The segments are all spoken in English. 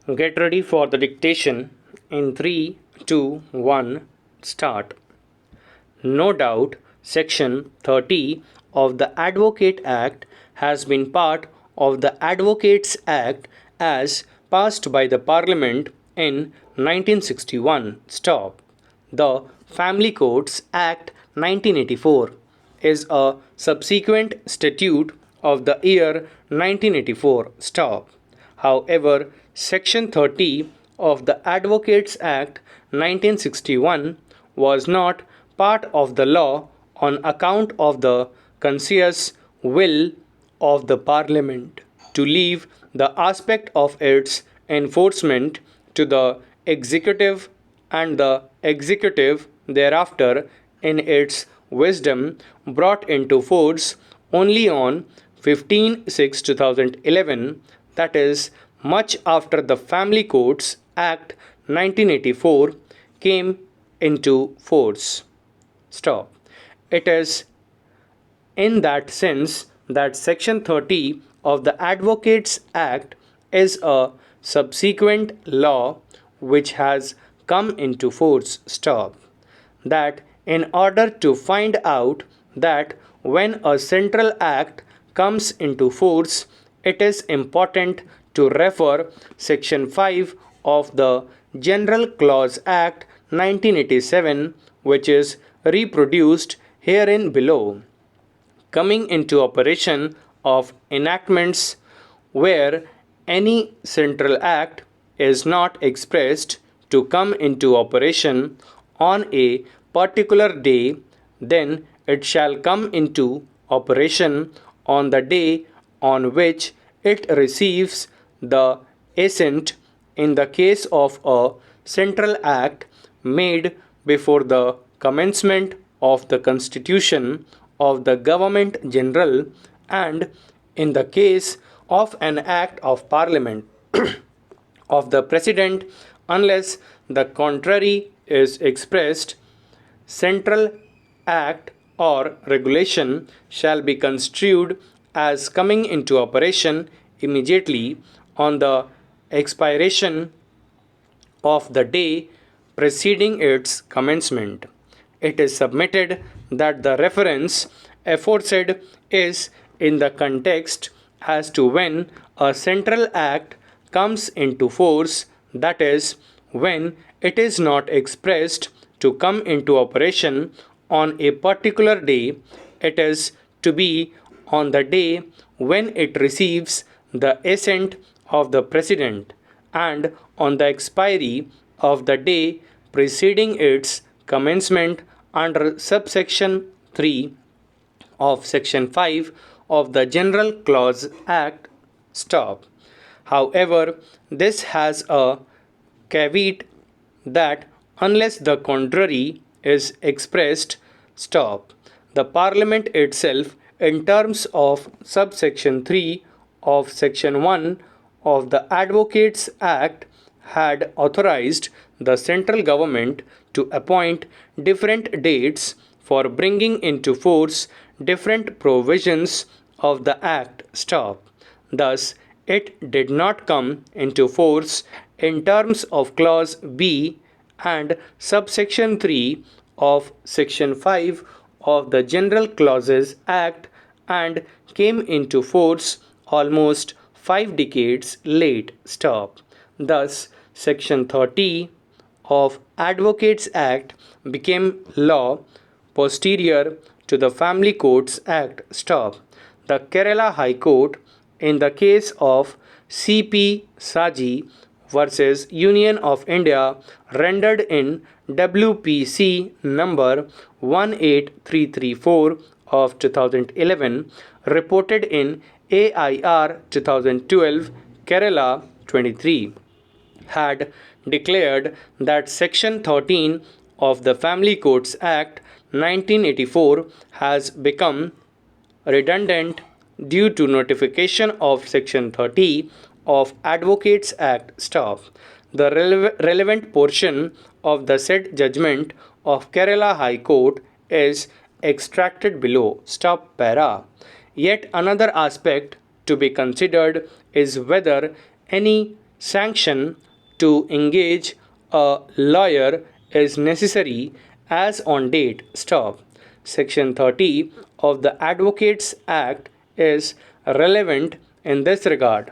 Get ready for the dictation in 3, 2, 1, start. No doubt, Section 30 of the Advocate Act has been part of the Advocates Act as passed by the Parliament in 1961. Stop. The Family Courts Act 1984 is a subsequent statute of the year 1984. Stop. However, Section 30 of the Advocates Act 1961 was not part of the law on account of the conscious will of the Parliament to leave the aspect of its enforcement to the executive, and the executive thereafter in its wisdom brought into force only on 15/6/2011, that is, much after the Family Courts Act 1984 came into force. Stop. It is in that sense that Section 30 of the Advocates Act is a subsequent law which has come into force. Stop. That in order to find out that when a central act comes into force, it is important to refer Section 5 of the General Clause Act 1987, which is reproduced herein below. Coming into operation of enactments where any central act is not expressed to come into operation on a particular day, then it shall come into operation on the day on which it receives the assent. In the case of a central act made before the commencement of the constitution of the Government General, and in the case of an act of Parliament of the President, unless the contrary is expressed, central act or regulation shall be construed as coming into operation immediately on the expiration of the day preceding its commencement. It is submitted that the reference aforesaid is in the context as to when a central act comes into force, that is, when it is not expressed to come into operation on a particular day, it is to be on the day when it receives the assent of the President, and on the expiry of the day preceding its commencement under subsection 3 of Section 5 of the General Clause Act. Stop. However, this has a caveat that unless the contrary is expressed, stop. The Parliament itself, in terms of subsection 3 of Section 1 of the Advocates Act, had authorized the central government to appoint different dates for bringing into force different provisions of the Act. Stop. Thus, it did not come into force in terms of Clause B and subsection 3 of Section 5 of the General Clauses Act, and came into force almost 5 decades late. Stop. Thus, Section 30 of Advocates Act became law posterior to the Family Courts Act. Stop. The Kerala High Court, in the case of C.P. Saji versus Union of India, rendered in WPC number 18334 of 2011, reported in AIR 2012 Kerala 23, had declared that Section 13 of the Family Courts Act 1984 has become redundant due to notification of Section 30 of Advocates Act. Stop. The relevant portion of the said judgment of Kerala High Court is extracted below. Stop para. Yet another aspect to be considered is whether any sanction to engage a lawyer is necessary as on date. Stop. Section 30 of the Advocates Act is relevant in this regard,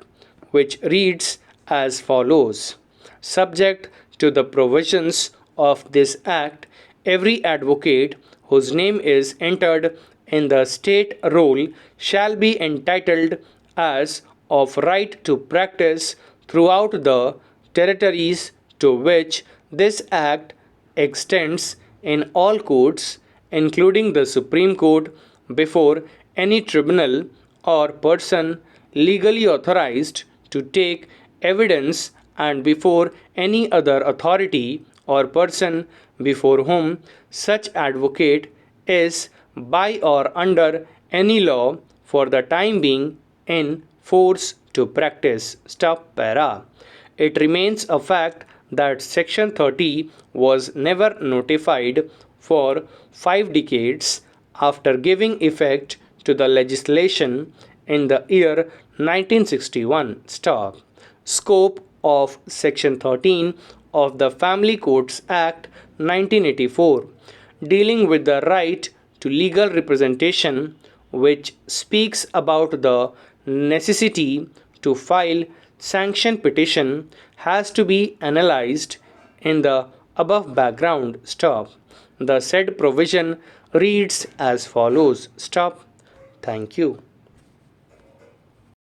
which reads as follows. Subject to the provisions of this Act, every advocate whose name is entered in the state roll shall be entitled as of right to practice throughout the territories to which this Act extends in all courts, including the Supreme Court, before any tribunal or person legally authorized to take evidence and before any other authority or person before whom such advocate is by or under any law for the time being in force to practice. Stop para. It remains a fact that Section 30 was never notified for 5 decades after giving effect to the legislation in the year 1961. Stop. Scope of Section 13 of the Family Courts Act 1984, dealing with the right to legal representation, which speaks about the necessity to file sanction petition, has to be analyzed in the above background. Stop. The said provision reads as follows. Stop. Thank you.